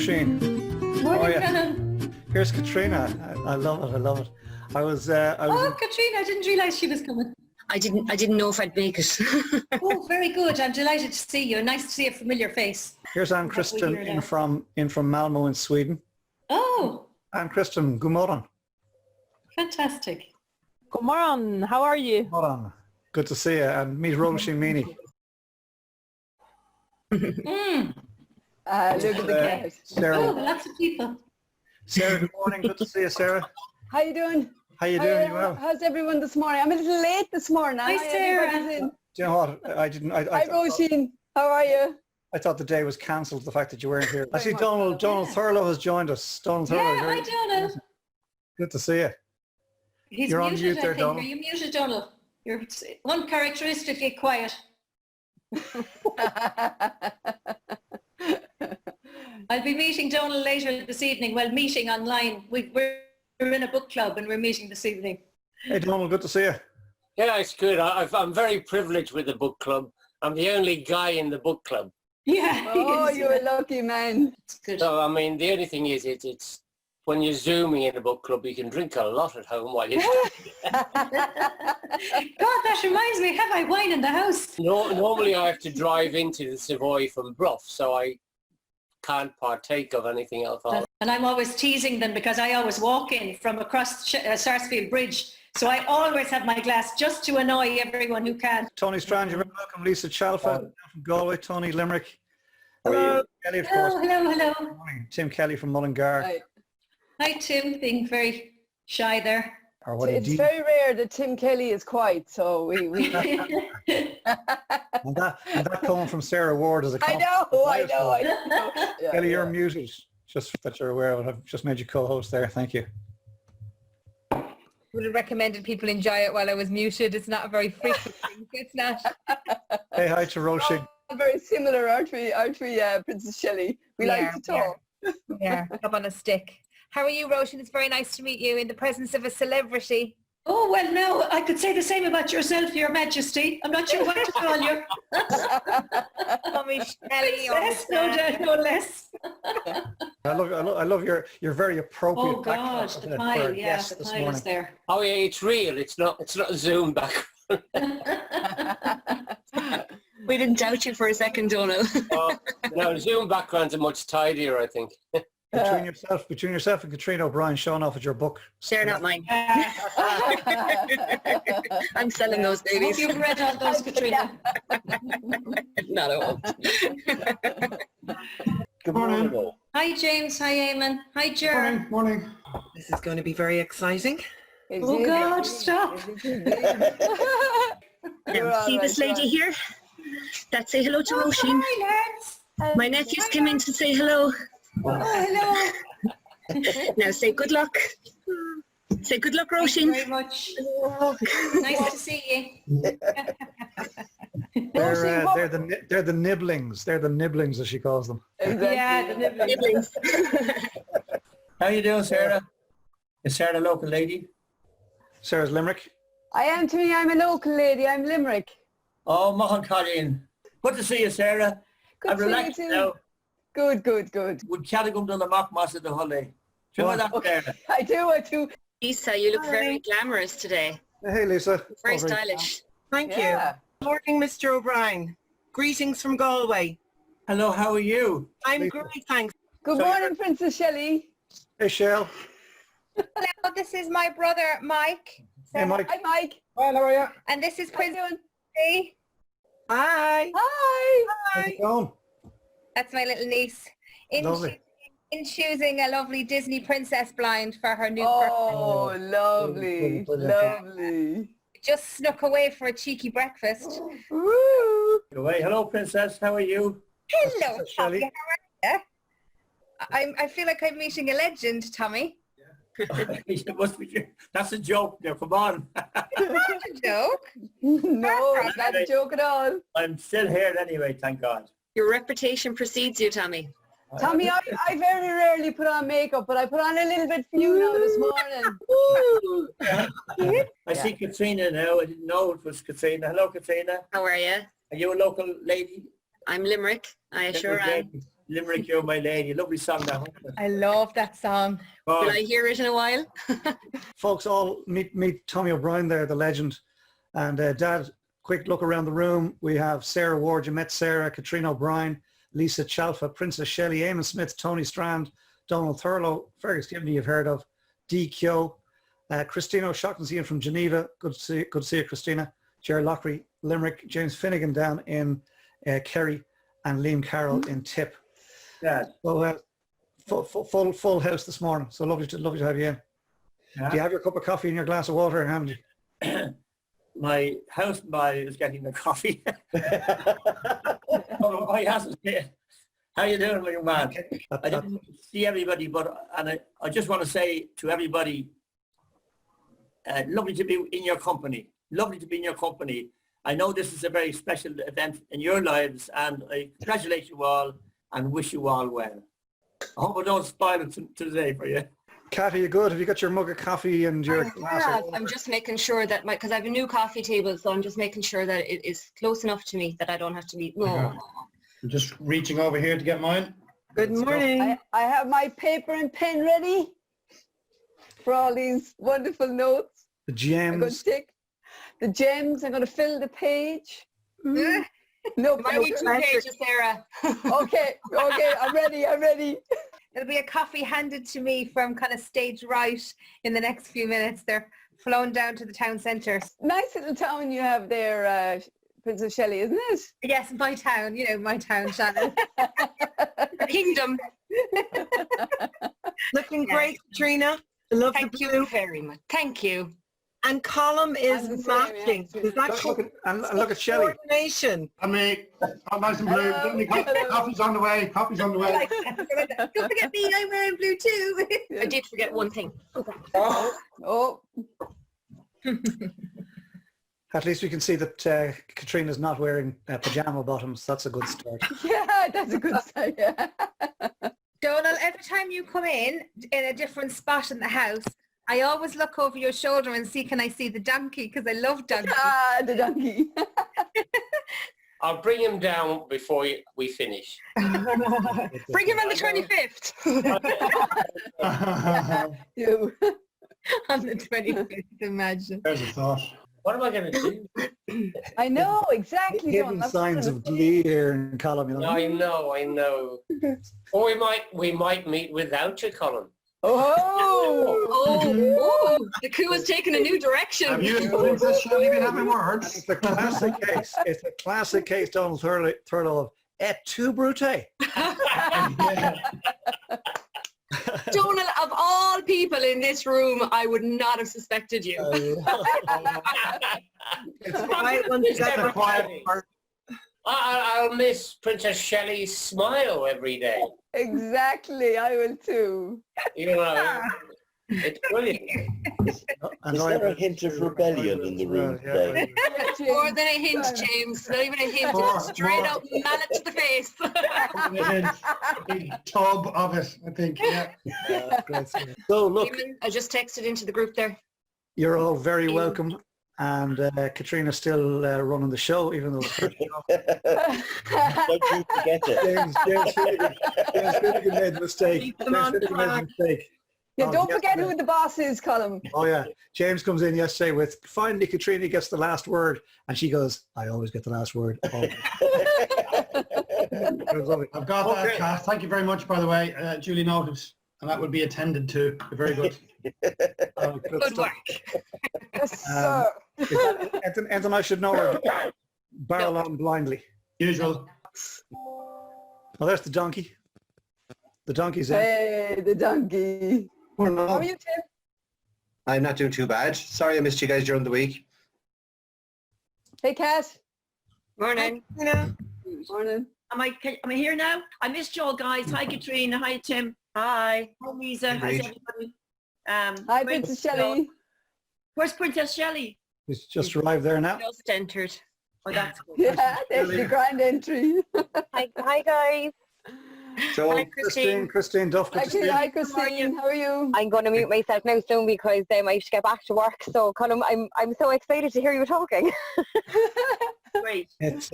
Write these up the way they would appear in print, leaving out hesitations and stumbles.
Roisin. Morning, yeah. Brennan. Here's Katrina. I love it. I love it. I was Katrina, I didn't realise she was coming. I didn't know if I'd make it. Oh, very good. I'm delighted to see you. Nice to see a familiar face. Here's Ann Kristen in from Malmo in Sweden. Oh. Ann Kristen, good morning. Fantastic. Good morning. How are you? Good morning. Good to see you. And meet Roisin Meany. Mm. Look at the cat. Sarah. Oh, lots of people. Sarah, good morning. Good to see you, Sarah. How you doing? How you doing? You well? How's everyone this morning? I'm a little late this morning. Hi, Sarah. Do you know what? I didn't. Hi, Roisin. How are you? I thought the day was cancelled. The fact that you weren't here. I see Donald Thurlow has joined us. Donald Thurlow. Yeah, hi, Donald. Good to see you. You're on mute there, I think. Donald. Are you muted, Donald? You're uncharacteristically quiet. I'll be meeting Donald later this evening. Well, meeting online. We're in a book club and we're meeting this evening. Hey, Donald. Good to see you. Yeah, it's good. I'm very privileged with the book club. I'm the only guy in the book club. Yeah. Oh, you're a lucky man. It's good. So, I mean, the only thing is it's when you're Zooming in a book club, you can drink a lot at home while you're... God, that reminds me. Have I wine in the house? Normally I have to drive into the Savoy from Bruff, so I can't partake of anything else. And I'm always teasing them because I always walk in from across Sarsfield Bridge. So I always have my glass just to annoy everyone who can. Tony Strand, you're very welcome. Lisa Chalfa from Galway. Tony Limerick. Hello. Kelly, of course. Hello. Good morning. Tim Kelly from Mullingar. Hi, Tim, being very shy there. Or what It's very rare that Tim Kelly is quiet, so we and that coming from Sarah Ward as a I compliment. know. Yeah, Kelly, you're muted. Just that you're aware of it. I've just made you co-host there. Thank you. Would have recommended people enjoy it while I was muted. It's not a very frequent thing. It's not. Hey, hi to Roisin. Very similar, aren't we, Princess Shelley? We like to talk. Yeah, up on a stick. How are you, Roisin? It's very nice to meet you in the presence of a celebrity. Oh, well, no, I could say the same about yourself, Your Majesty. I'm not sure what to call you. Tommy Shelley. Less, no less. I love your very appropriate Oh, God, backdrop the for pile, a yeah, guest the this pile is morning. there. Oh yeah, it's real. It's not a Zoom background. We didn't doubt you for a second, Donald. No, Zoom backgrounds are much tidier, I think. Between yourself and Katrina O'Brien showing off at your book. They're not mine. I'm selling those Hope babies. you've read all those, Katrina. Not at all. Good morning. Hi, James. Hi, Eamon. Hi, Ger. Morning. This is going to be very exciting. Oh, God, stop. Now, see this lady here? That say hello to Roisin. Hi, lads. My nephews came in to say hello. Oh, hello. Now say good luck. Say good luck, Thank you Roisin. very much. Nice to see you. They're the nibblings. They're the nibblings, as she calls them. Yeah, the Siblings. How you doing, Sarah? Is Sarah the local lady? Sarah's Limerick. I am, to me, I'm a local lady. I'm Limerick. Oh, Mahan Colleen. Good to see you, Sarah. Good I'm to see you relaxed too. now. Good. Would Cadigum done the mock mass at the holiday? Do you know that, Sarah? I do. Lisa, you look very glamorous today. Hey, Lisa. Very stylish. Thank Yeah. you. Morning, Mr. O'Brien. Greetings from Galway. Hello, how are you? I'm great, thanks. Good morning, Princess Shelley. Hey, Shell. Hello, this is my brother, Mike. Hey, Mike. Hi, Mike. Well, how are you? And this is How you Princess doing? Shelley. Hi. Hi. How's it going? That's my little niece. Lovely. In choosing a lovely Disney princess blind for her new Oh, lovely. Brilliant. Lovely. just snuck away for a cheeky breakfast. Woo. Away. Hello, Princess. How are you? Hello, Shelley. Tommy. How are you? I feel like I'm meeting a legend, Tommy. It must be, that's a joke now. Come on. That's a joke. No, it's not a joke at all. I'm still here anyway, thank God. Your reputation precedes you, Tommy. Tommy, I very rarely put on makeup, but I put on a little bit for you now this morning. I see Katrina now. I didn't know it was Katrina. Hello, Katrina. How are you? Are you a local lady? I'm Limerick. I sure am. Limerick, You're My Lady. Lovely song that one. I love that song. Oh, Will I hear it in a while? Folks, all meet Tommy O'Brien there, the legend. And Dad, quick look around the room. We have Sarah Ward, you met Sarah, Katrina O'Brien, Lisa Chalfa, Princess Shelley, Eamon Smith, Tony Strand, Donald Thurlow, Fergus Gibney you've heard of, Dee Kyo, Christina O'Shaughnessy from Geneva, good to see you, Christina, Jerry Lockery, Limerick, James Finnegan down in Kerry, and Liam Carroll in Tip. yeah. So full house this morning. So lovely to have you in. Yeah. Do you have your cup of coffee and your glass of water in hand? My house boy is getting the coffee. Oh, he hasn't yet. How you doing, my young man? I didn't see everybody, and I just want to say to everybody, lovely to be in your company. Lovely to be in your company. I know this is a very special event in your lives, and I congratulate you all and wish you all well. I hope I don't spoil it today for you. Kat, are you good? Have you got your mug of coffee and your glass of water? I'm just making sure that because I have a new coffee table, so I'm just making sure that it is close enough to me that I don't have to be. No. I'm just reaching over here to get mine. Good morning. I have my paper and pen ready for all these wonderful notes. The I'm going to gems. take the gems. I'm going to fill the page. No, Might be 2 pages, Sarah. okay, I'm ready. There'll be a coffee handed to me from kind of stage right in the next few minutes. They're flown down to the town centre. Nice little town you have there, Princess Shelley, isn't it? Yes, my town, my town, Shannon. Kingdom. Looking great, Katrina. I love Thank the you blue. very much. Thank you. And column is I'm the same, matching. yeah. There's actually And look at Shelley. coordination. And me, I'm nice and blue. Hello. Coffee's on the way. Coffee's on the way. Don't forget me, I'm wearing blue too. I did forget one thing. Oh, At least we can see that Katrina's not wearing pajama bottoms. That's a good start. yeah, that's a good sign. Yeah. Donald, every time you come in a different spot in the house, I always look over your shoulder and see, can I see the donkey? Because I love donkeys. Ah, the donkey. I'll bring him down before we finish. Bring him on the 25th. You. On the 25th, imagine. There's a thought. What am I going to do? I know, exactly. Hidden Don, that's signs what of glee here in Column. You know. I know. Or we might meet without you, Colin. Oh, Oh, the coup has taken a new direction. Have you and Princess Shelley been having words? It's a classic case. It's a classic case, Donald Thurlow, of et tu, Brute. Donald, of all people in this room, I would not have suspected you. Quiet ones It's together. never quiet. I'll miss Princess Shelley's smile every day. exactly. I will too. You know, it's brilliant. And Is there a hint of rebellion in the room today? More than a hint, James. Not even a hint. More, Straight more. up mallet to the face. Big tub of it, I think. Yeah. So look, I just texted into the group there. you're all very welcome. And Katrina's still running the show, even though it's her show. Don't you forget it. James Finnegan made the mistake. Keep James them on Finnegan made the track. mistake. Yeah, Oh, don't forget yesterday. who the boss is, Colin. Oh yeah, James comes in yesterday with, finally Katrina gets the last word, and she goes, I always get the last word. Oh. It was lovely. I've got that, Okay. Cass. Thank you very much, by the way. Duly noted. And that will be attended to. Very good. Oh, good Good stuff. work. Yes, sir. Anything I should know or barrel on blindly. Usual. Well, there's the donkey. The donkey's in. Hey, the donkey. How are you, Tim? I'm not doing too bad. Sorry I missed you guys during the week. Hey, Kat. Morning. Morning. Am I here now? I missed you all, guys. Hi, Katrina. Hi, Tim. Hi. Hi, Lisa. How's Great. everybody? Hi, Princess Shelley. Where's Princess Shelley? He's just arrived there now. Just entered. Oh, that's good. Yeah, there's the grand entry. Hi guys. So, Hi, Christine. Christine Duff, good to see Actually, you. hi, Christine. How are you? I'm going to mute myself now soon because I have to get back to work. So, Colin, I'm so excited to hear you talking. Great. It's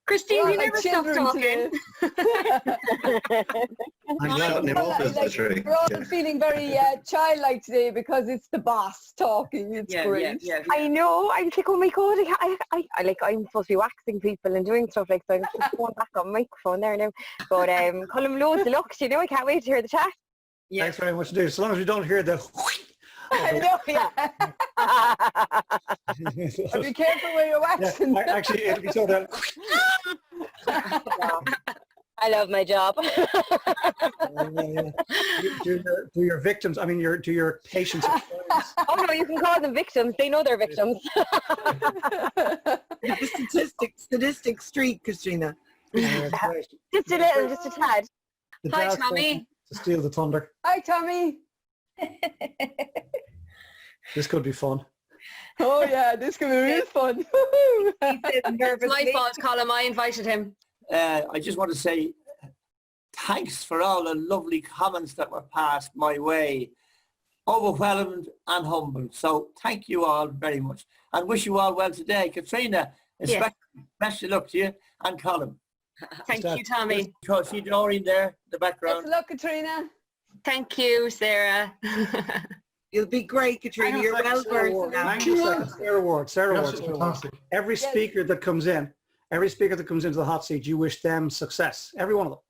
Christine, We're you all never like stop children talking. today. I'm shutting him off, is the trick. We're all feeling very childlike today because it's the boss talking. It's great. I know. I'm like, oh my god, I like, I'm supposed to be waxing people and doing stuff like that. I'm just going back on microphone there now. But Colin, loads of luck. You know, I can't wait to hear the chat. Thanks very much indeed. So long as we don't hear the I know, yeah. And be careful where you're waxing. actually it'll be so that I love my job. do your victims, I mean do your patients experience. Oh no, you can call them victims. They know they're victims. The statistic streak, Katrina. Just a little, just a tad. The Hi, jazz Tommy. to steal the thunder. Hi, Tommy. This could be fun. Oh yeah, this could be real fun. It's my fault, Colin. I invited him. I just want to say thanks for all the lovely comments that were passed my way. Overwhelmed and humbled. So thank you all very much and wish you all well today. Katrina, especially best of luck to you and Colin. Thank you, Tommy. See Doreen there in the background. Best of luck, Katrina. Thank you, Sarah. You'll be great, Katrina. You're well versed now. Hang on a second. Sarah Ward. That's fantastic. Every speaker that comes in, into the hot seat, you wish them success. Every one of them.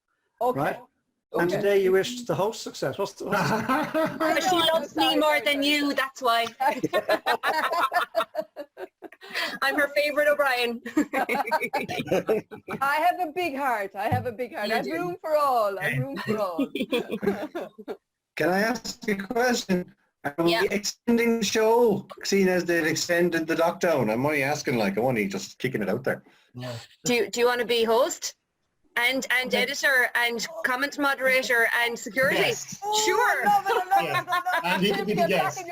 Okay. Right? And today you wish the host success. She loves me more than you, that's why. I'm her favourite O'Brien. I have a big heart. I have room for all. I have room for all. Can I ask you a question? Are we extending the show, seeing as they've extended the lockdown? I'm only asking, I'm only just kicking it out there. Do you want to be host and editor and comment moderator and security? Yes. Sure. And he can be the guest.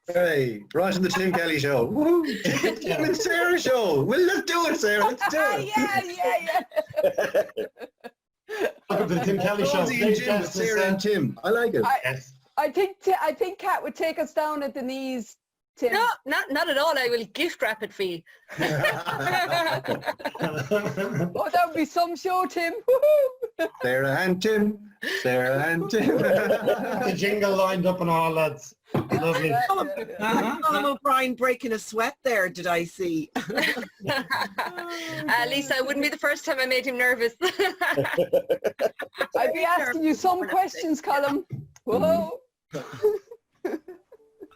Hey, right in the Tim Kelly show. Woo! Tim and Sarah show. Well, let's do it, Sarah. Let's do it. Welcome to the Tim Kelly show. Rosie and Jim with Sarah and Tim. I like it. I think Kat would take us down at the knees, Tim. No, not at all. I will gift wrap it for you. Oh, that would be some show, Tim. Woohoo! Sarah and Tim. Sarah and Tim. The jingle lined up and all, lads. Lovely. Colin O'Brien breaking a sweat there, did I see? Lisa, it wouldn't be the first time I made him nervous. I'd be asking you some questions, Colin. Whoa.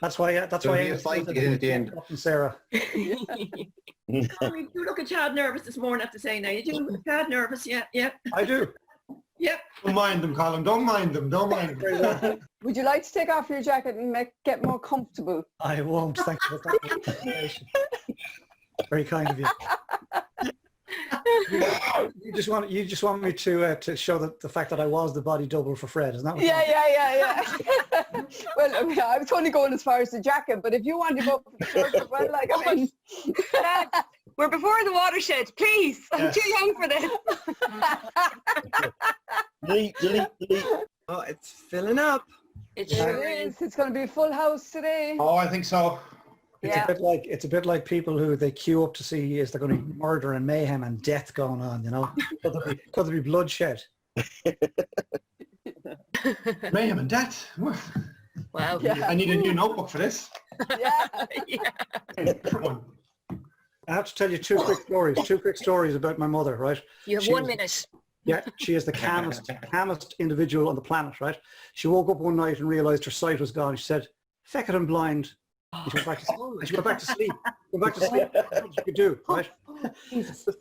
That's why a fight to get in at the end. Sarah. You look a tad nervous this morning, I have to say now. You do look a tad nervous, yeah. I do. Yep. Don't mind them, Colin. Don't mind them. Would you like to take off your jacket and get more comfortable? I won't. Thank you for that. Very kind of you. You just want me to show the fact that I was the body double for Fred, isn't that what Yeah. Well, I mean, I was only going as far as the jacket, but if you want to go for the shirt, well, We're before the watershed, please. I'm too young for this. Delete. Oh, it's filling up. It sure is. It's going to be a full house today. Oh, I think so. It's a bit like people who they queue up to see is there going to be murder and mayhem and death going on, Could there be bloodshed? Mayhem and death. Wow. Yeah. I need a new notebook for this. Yeah. Come on. I have to tell you two quick stories about my mother, right? You have 1 minute. Yeah, she is the calmest individual on the planet, right? She woke up one night and realised her sight was gone. She said, "Feck it, I'm blind." She went back to sleep. What you could do, right?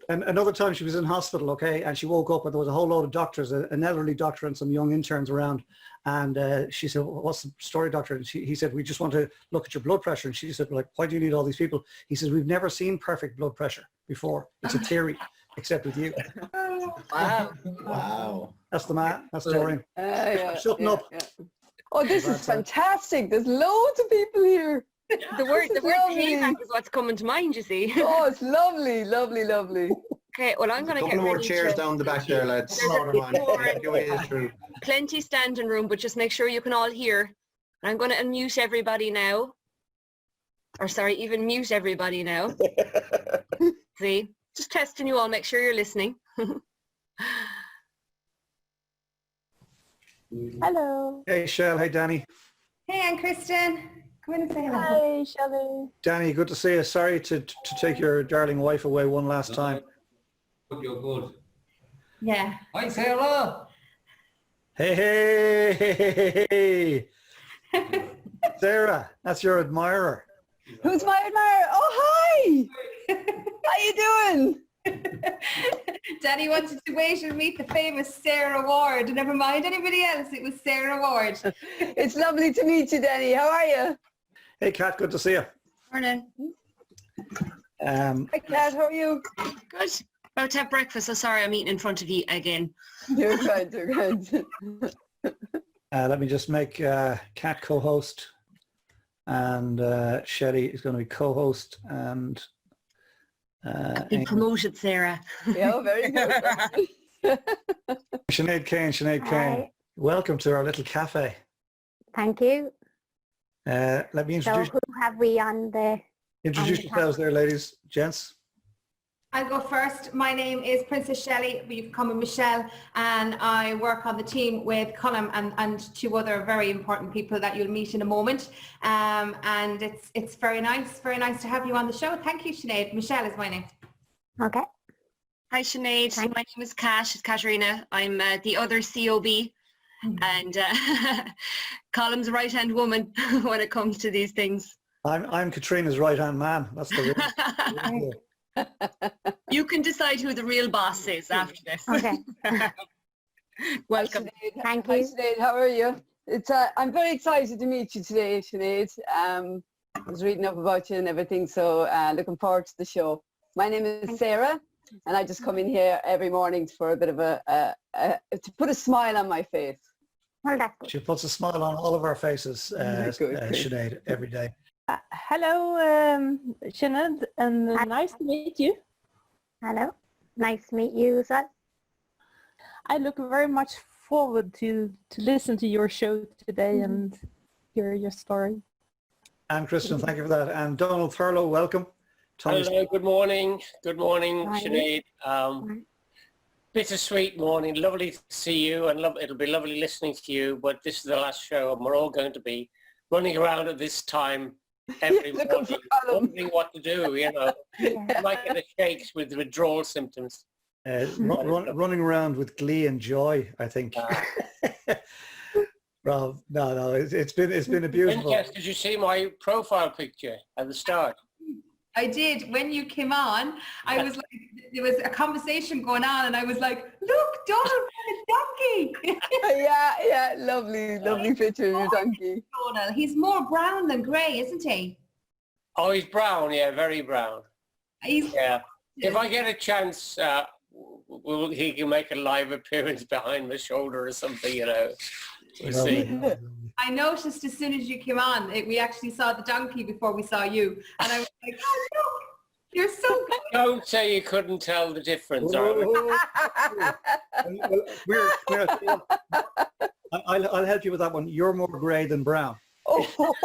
And another time she was in hospital, okay, and she woke up and there was a whole load of doctors, an elderly doctor and some young interns around. And she said, "What's the story, doctor?" And he said, "We just want to look at your blood pressure." And she said, "Why do you need all these people?" He says, "We've never seen perfect blood pressure before. It's a theory, except with you." Wow. That's the man. That's Doreen. Shutting up. Yeah. Oh, this is fantastic. There's loads of people here. The word payback is what's coming to mind, you see. Oh, it's lovely. Okay, well, I'm going to get more chairs down the back there, lads. Plenty standing room, but just make sure you can all hear. I'm going to unmute everybody now. Or sorry, even mute everybody now. See? Just testing you all, make sure you're listening. Hello. Hey, Shell. Hey, Danny. Hey, I'm Kristen. Come in and say hello. Hi, Shelley. Danny, good to see you. Sorry to take your darling wife away one last time. You're good. Yeah. Hi, Sarah. Hey, hey, hey, hey, hey. Sarah, that's your admirer. Who's my admirer? Oh, hi! How you doing? Daddy wanted to wait and meet the famous Sarah Ward. Never mind anybody else, it was Sarah Ward. It's lovely to meet you, Danny. How are you? Hey, Kat, good to see you. Morning. Um, Hi, Kat. How are you? Good. About to have breakfast, so sorry I'm eating in front of you again. You're good. You're good. let me just make Kat co-host, and Shelly is going to be co-host, and Been promoted, Sarah. Yeah, very good. Sinead Kane, welcome to our little cafe. Thank you. Let me So introduce who have we on the... introduce yourselves there, ladies, gents. I'll go first. My name is Princess Shelley. We've come with Michelle, and I work on the team with Colm and two other very important people that you'll meet in a moment. And it's very nice to have you on the show. Thank you, Sinead. Michelle is my name. Okay. Hi, Sinead. My name is Katarina. I'm the other COB, and Colm's right-hand woman when it comes to these things. I'm Katrina's right-hand man. That's the real. You can decide who the real boss is after this. Okay. Welcome. Thank Hi, you. Sinead. How are you? It's I'm very excited to meet you today, Sinead. I was reading up about you and everything, so looking forward to the show. My name is Sarah, and I just come in here every morning for a bit of to put a smile on my face. Well, that's good. She puts a smile on all of our faces, Sinead, every day. Hello, Sinead, and nice to meet you. Hello. Nice to meet you as well. I look very much forward to listen to your show today and hear your story. And Kristen, thank you for that. And Donald Thurlow, welcome. Hello, good morning. Good morning, Hi. Sinead. Bittersweet morning. Lovely to see you, and it'll be lovely listening to you, but this is the last show, and we're all going to be running around at this time every morning, wondering what to do, you know. Yeah. Might get the shakes with withdrawal symptoms. Running around with glee and joy, I think. Well, no, it's been a beautiful. Princess, did you see my profile picture at the start? I did. When you came on, I was like, there was a conversation going on, and I was like, look, Donald had a donkey. Yeah, lovely picture of your donkey. Donald, he's more brown than grey, isn't he? Oh, he's brown, yeah, very brown. Yeah. If I get a chance, he can make a live appearance behind my shoulder or something, you know. We'll see. I noticed as soon as you came on, we actually saw the donkey before we saw you. And I was like, oh, look, you're so good. Don't say you couldn't tell the difference. I'll help you with that one. You're more grey than brown. So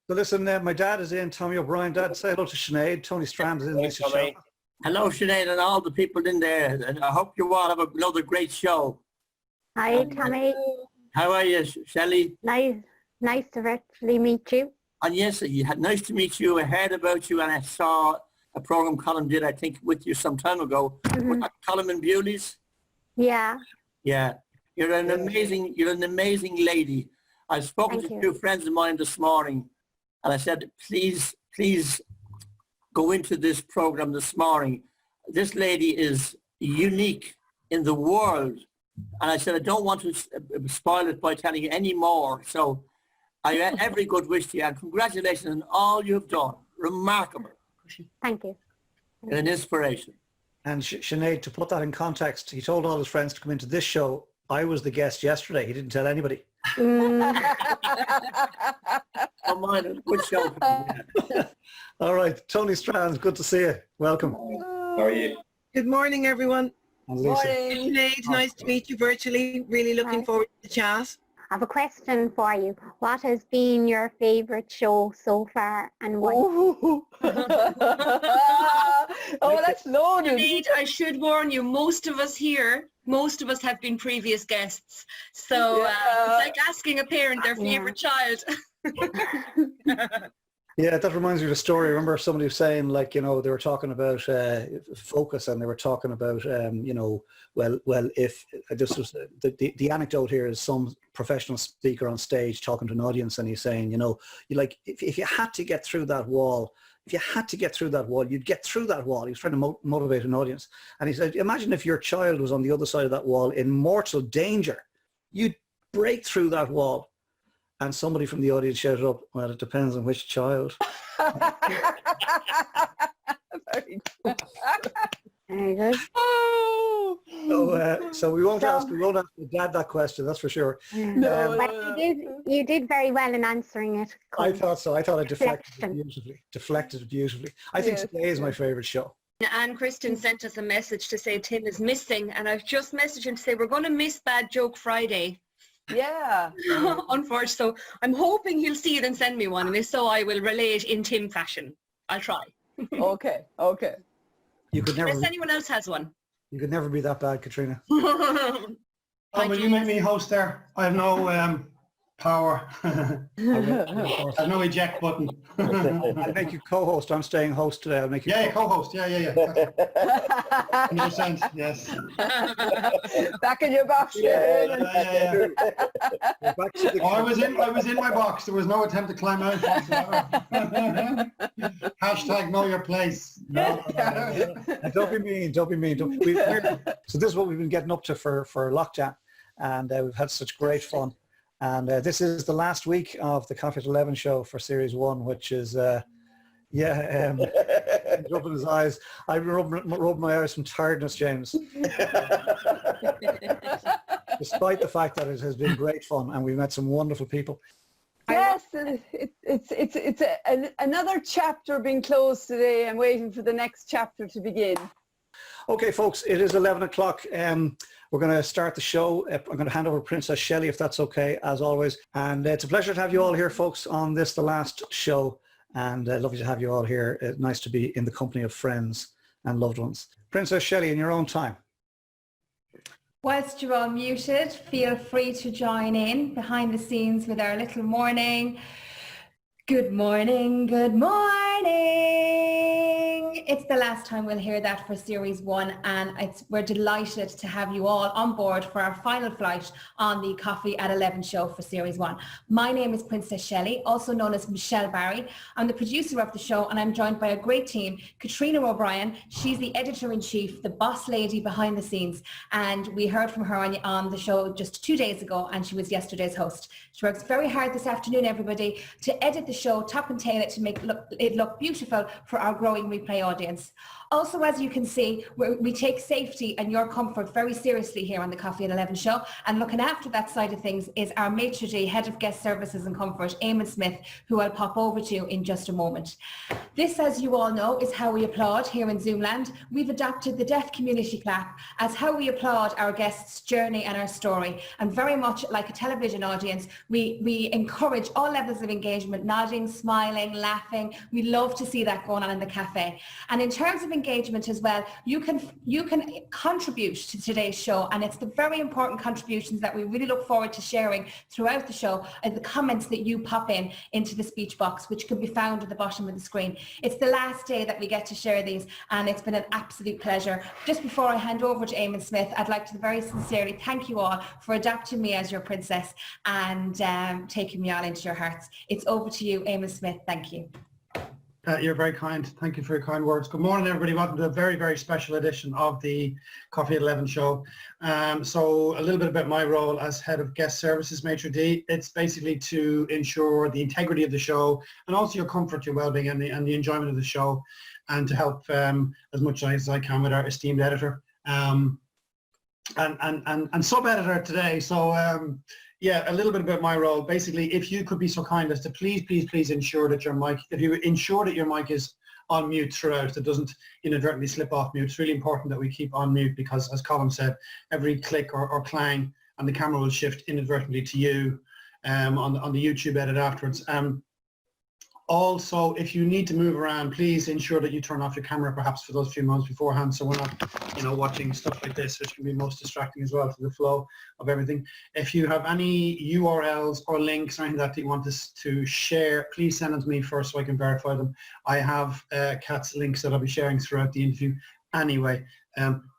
listen, my dad is in, Tommy O'Brien. Dad, say hello to Sinead. Tony Strand is in. Lisa Shelton. Hello, Sinead, and all the people in there. And I hope you all have another great show. Hi, Tommy. How are you, Shelley? Nice to virtually meet you. And yes, nice to meet you. I heard about you, and I saw a program Colm did, I think, with you some time ago. Was that Colm and Bewley's? Yeah. Yeah. You're an amazing lady. I've spoken to two friends of mine this morning, and I said, please go into this program this morning. This lady is unique in the world. And I said, I don't want to spoil it by telling you any more. So I have every good wish to you, and congratulations on all you've done. Remarkable. Thank you. And an inspiration. And Sinead, to put that in context, he told all his friends to come into this show. I was the guest yesterday. He didn't tell anybody. Oh, mine, good show. All right, Tony Strand, good to see you. Welcome. How are you? Good morning, everyone. And Lisa. Sinead, nice to meet you virtually. Really looking forward to the chat. I have a question for you. What has been your favourite show so far and why? Oh, that's loaded. Sinead, I should warn you, most of us have been previous guests. So it's like asking a parent their favourite child. Yeah, that reminds me of a story. I remember somebody was saying, like, you know, they were talking about focus, and they were talking about, you know, well, if this was the anecdote here is some professional speaker on stage talking to an audience, and he's saying, you know, you like if you had to get through that wall, you'd get through that wall. He was trying to motivate an audience, and he said, imagine if your child was on the other side of that wall in mortal danger, you'd break through that wall. And somebody from the audience shouted up, well, it depends on which child. Very good. Very good. So we won't ask your dad that question, that's for sure. But you did very well in answering it. I thought so. I thought I deflected it beautifully. I think today is my favourite show. Anne Kristen sent us a message to say Tim is missing, and I've just messaged him to say we're going to miss Bad Joke Friday. Yeah. Unfortunately, so I'm hoping he'll see it and send me one, and if so, I will relay it in Tim fashion. I'll try. Okay. You could never. Unless anyone else has one. You could never be that bad, Katrina. Will you make me host there? I have no power. I have no eject button. I'll make you co-host. I'm staying host today. I'll make you co-host. Yeah. 100%, yes. Back in your box. Yeah. I was in my box. There was no attempt to climb out. Hashtag know your place. No. Don't be mean. So this is what we've been getting up to for lockdown, and we've had such great fun. And this is the last week of the Coffee at 11 show for Series 1, which is, rubbing his eyes. I'm rubbing my eyes from tiredness, James. Despite the fact that it has been great fun and we've met some wonderful people. Yes, it's another chapter being closed today. I'm waiting for the next chapter to begin. Okay, folks, it is 11 o'clock. We're going to start the show. I'm going to hand over to Princess Shelley, if that's okay, as always. And it's a pleasure to have you all here, folks, on this, the last show. And lovely to have you all here. Nice to be in the company of friends and loved ones. Princess Shelley, in your own time. Whilst you're all muted, feel free to join in behind the scenes with our little morning. Good morning, good morning. It's the last time we'll hear that for Series 1, and we're delighted to have you all on board for our final flight on the Coffee at 11 show for Series 1. My name is Princess Shelley, also known as Michelle Barry. I'm the producer of the show, and I'm joined by a great team. Katrina O'Brien, she's the editor-in-chief, the boss lady behind the scenes, and we heard from her on the show just 2 days ago, and she was yesterday's host. She works very hard this afternoon, everybody, to edit the show, top and tail it to make it look beautiful for our growing replay audience. Also, as you can see, we take safety and your comfort very seriously here on the Coffee at 11 show, and looking after that side of things is our maitre d', Head of Guest Services and Comfort, Eamon Smith, who I'll pop over to in just a moment. This, as you all know, is how we applaud here in Zoomland. We've adopted the deaf community clap as how we applaud our guests' journey and our story, and very much like a television audience, we encourage all levels of engagement, nodding, smiling, laughing. We love to see that going on in the cafe. And in terms of engagement as well, you can contribute to today's show, and it's the very important contributions that we really look forward to sharing throughout the show, and the comments that you pop into the speech box, which can be found at the bottom of the screen. It's the last day that we get to share these, and it's been an absolute pleasure. Just before I hand over to Eamon Smith, I'd like to very sincerely thank you all for adopting me as your princess and taking me all into your hearts. It's over to you, Eamon Smith. Thank you. You're very kind. Thank you for your kind words. Good morning, everybody. Welcome to a very, very special edition of the Coffee at 11 show. So a little bit about my role as Head of Guest Services, Maitre D'. It's basically to ensure the integrity of the show and also your comfort, your well-being, and the enjoyment of the show, and to help as much as I can with our esteemed editor and sub-editor today. So yeah, a little bit about my role. Basically, if you could be so kind as to please ensure that your mic, if you ensure that your mic is on mute throughout, it doesn't inadvertently slip off mute. It's really important that we keep on mute because, as Colin said, every click or clang and the camera will shift inadvertently to you on the YouTube edit afterwards. Also, if you need to move around, please ensure that you turn off your camera perhaps for those few moments beforehand, so we're not, watching stuff like this, which can be most distracting as well to the flow of everything. If you have any URLs or links or anything that you want us to share, please send them to me first so I can verify them. I have Kat's links that I'll be sharing throughout the interview anyway.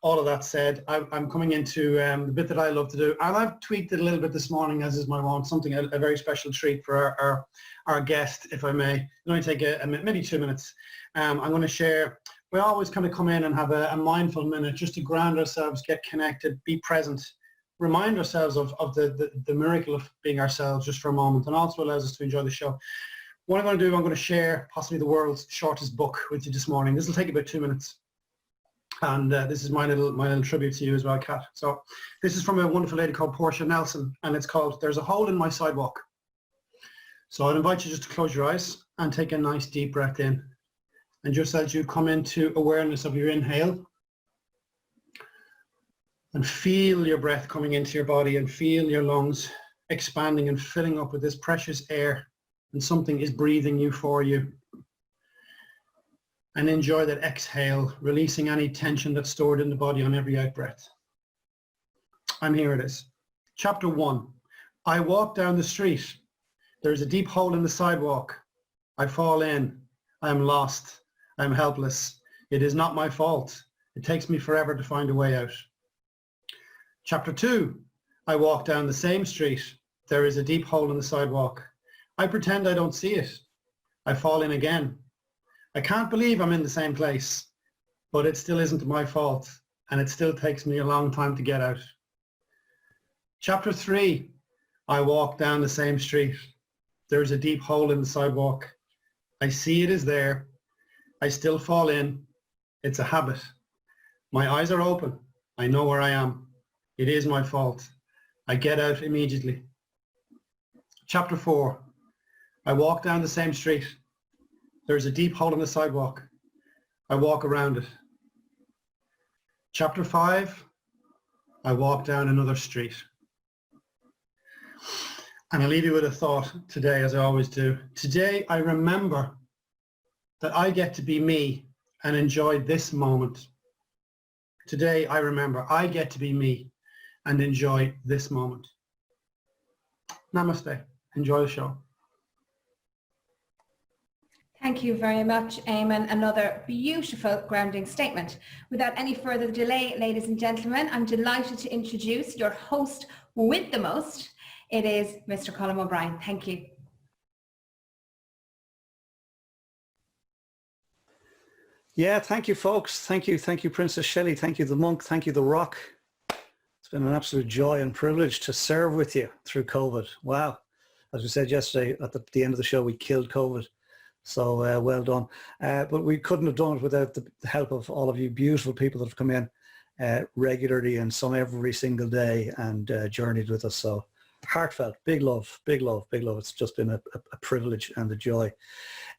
All of that said, I'm coming into the bit that I love to do, and I've tweaked it a little bit this morning, as is my wont, a very special treat for our guest, if I may. It'll only take a minute, maybe 2 minutes. I'm going to share. We always kind of come in and have a mindful minute just to ground ourselves, get connected, be present, remind ourselves of the miracle of being ourselves just for a moment, and also allows us to enjoy the show. What I'm going to do, I'm going to share possibly the world's shortest book with you this morning. This will take about 2 minutes. And this is my little tribute to you as well, Kat. So this is from a wonderful lady called Portia Nelson, and it's called "There's a Hole in My Sidewalk." So I'd invite you just to close your eyes and take a nice deep breath in. And just as you come into awareness of your inhale, and feel your breath coming into your body, and feel your lungs expanding and filling up with this precious air, and something is breathing you for you. And enjoy that exhale, releasing any tension that's stored in the body on every out breath. And here it is. Chapter 1. I walk down the street. There is a deep hole in the sidewalk. I fall in. I am lost. I am helpless. It is not my fault. It takes me forever to find a way out. Chapter 2. I walk down the same street. There is a deep hole in the sidewalk. I pretend I don't see it. I fall in again. I can't believe I'm in the same place, but it still isn't my fault, and it still takes me a long time to get out. Chapter 3. I walk down the same street. There is a deep hole in the sidewalk. I see it is there. I still fall in. It's a habit. My eyes are open. I know where I am. It is my fault. I get out immediately. Chapter 4. I walk down the same street. There's a deep hole in the sidewalk. I walk around it. Chapter 5, I walk down another street. And I leave you with a thought today, as I always do. Today, I remember that I get to be me and enjoy this moment. Today, I remember I get to be me and enjoy this moment. Namaste. Enjoy the show. Thank you very much, Eamon. Another beautiful grounding statement. Without any further delay, ladies and gentlemen, I'm delighted to introduce your host with the most. It is Mr. Colm O'Brien. Thank you. Yeah, thank you, folks. Thank you, Princess Shelley. Thank you, the monk. Thank you, the rock. It's been an absolute joy and privilege to serve with you through COVID. Wow. As we said yesterday, at the end of the show, we killed COVID. So well done. But we couldn't have done it without the help of all of you beautiful people that have come in regularly and some every single day and journeyed with us. So heartfelt, big love, big love, big love. It's just been a privilege and a joy.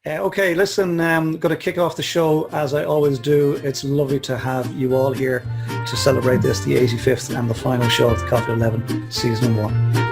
Okay, listen, I'm going to kick off the show as I always do. It's lovely to have you all here to celebrate this, the 85th and the final show of the Coffee 11 Season 1.